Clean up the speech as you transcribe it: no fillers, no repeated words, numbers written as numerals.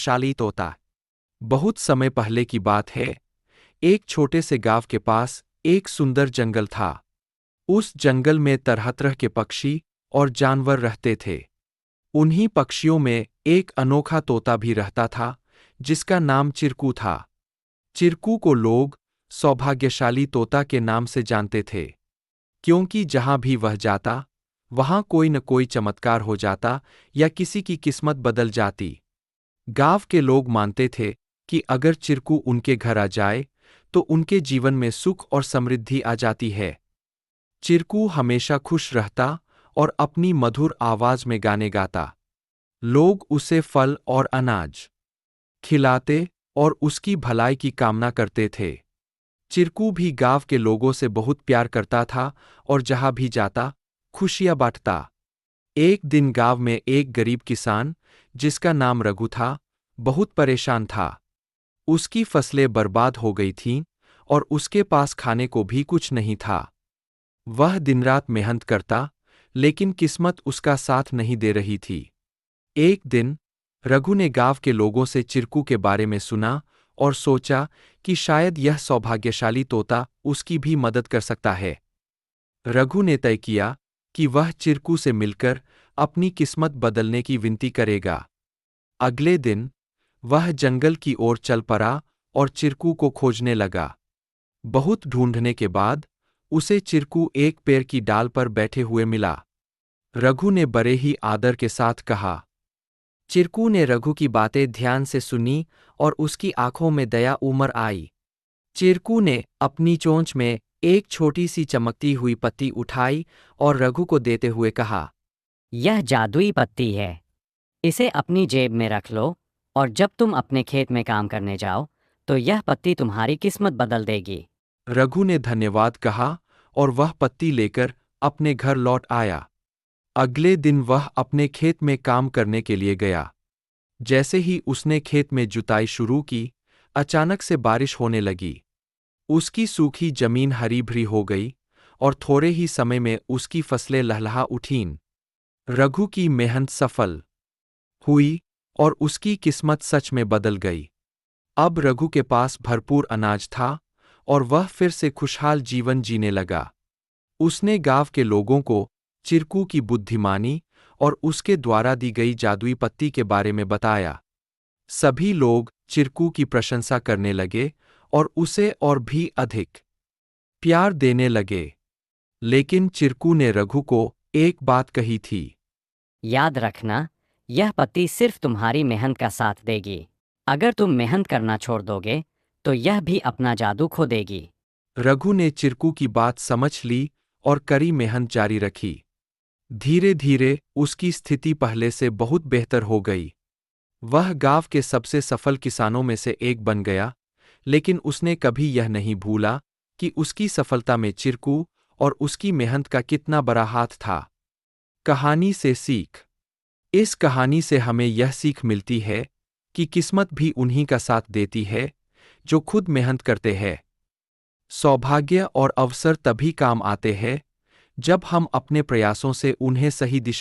शाली तोता। बहुत समय पहले की बात है। एक छोटे से गांव के पास एक सुंदर जंगल था। उस जंगल में तरह तरह के पक्षी और जानवर रहते थे। उन्हीं पक्षियों में एक अनोखा तोता भी रहता था, जिसका नाम चिरकू था। चिरकू को लोग सौभाग्यशाली तोता के नाम से जानते थे, क्योंकि जहां भी वह जाता, वहां कोई न कोई चमत्कार हो जाता या किसी की किस्मत बदल जाती। गांव के लोग मानते थे कि अगर चिरकू उनके घर आ जाए, तो उनके जीवन में सुख और समृद्धि आ जाती है। चिरकू हमेशा खुश रहता और अपनी मधुर आवाज में गाने गाता। लोग उसे फल और अनाज खिलाते और उसकी भलाई की कामना करते थे। चिरकू भी गांव के लोगों से बहुत प्यार करता था और जहां भी जाता, खुशियां बांटता। एक दिन गांव में एक गरीब किसान, जिसका नाम रघु था, बहुत परेशान था। उसकी फसलें बर्बाद हो गई थीं और उसके पास खाने को भी कुछ नहीं था। वह दिन-रात मेहनत करता, लेकिन किस्मत उसका साथ नहीं दे रही थी। एक दिन रघु ने गांव के लोगों से चिरकू के बारे में सुना और सोचा कि शायद यह सौभाग्यशाली तोता उसकी भी मदद कर सकता है। रघु ने तय किया कि वह चिरकू से मिलकर अपनी किस्मत बदलने की विनती करेगा। अगले दिन वह जंगल की ओर चल पड़ा और चिरकू को खोजने लगा। बहुत ढूंढने के बाद उसे चिरकू एक पेड़ की डाल पर बैठे हुए मिला। रघु ने बड़े ही आदर के साथ कहा। चिरकू ने रघु की बातें ध्यान से सुनी और उसकी आंखों में दया उमड़ आई। चिरकू ने अपनी चोंच में एक छोटी सी चमकती हुई पत्ती उठाई और रघु को देते हुए कहा, यह जादुई पत्ती है। इसे अपनी जेब में रख लो और जब तुम अपने खेत में काम करने जाओ, तो यह पत्ती तुम्हारी किस्मत बदल देगी। रघु ने धन्यवाद कहा और वह पत्ती लेकर अपने घर लौट आया। अगले दिन वह अपने खेत में काम करने के लिए गया। जैसे ही उसने खेत में जुताई शुरू की, अचानक से बारिश होने लगी। उसकी सूखी जमीन हरी भरी हो गई और थोड़े ही समय में उसकी फसलें लहलहा उठीं। रघु की मेहनत सफल हुई और उसकी किस्मत सच में बदल गई। अब रघु के पास भरपूर अनाज था और वह फिर से खुशहाल जीवन जीने लगा। उसने गांव के लोगों को चिरकू की बुद्धिमानी और उसके द्वारा दी गई जादुई पत्ती के बारे में बताया। सभी लोग चिरकू की प्रशंसा करने लगे और उसे और भी अधिक प्यार देने लगे। लेकिन चिरकू ने रघु को एक बात कही थी। याद रखना, यह पत्ती सिर्फ तुम्हारी मेहनत का साथ देगी। अगर तुम मेहनत करना छोड़ दोगे, तो यह भी अपना जादू खो देगी। रघु ने चिरकू की बात समझ ली और कड़ी मेहनत जारी रखी। धीरे धीरे उसकी स्थिति पहले से बहुत बेहतर हो गई। वह गांव के सबसे सफल किसानों में से एक बन गया, लेकिन उसने कभी यह नहीं भूला कि उसकी सफलता में चिरकू और उसकी मेहनत का कितना बड़ा हाथ था। कहानी से सीख। इस कहानी से हमें यह सीख मिलती है कि किस्मत भी उन्हीं का साथ देती है, जो खुद मेहनत करते हैं। सौभाग्य और अवसर तभी काम आते हैं, जब हम अपने प्रयासों से उन्हें सही दिशा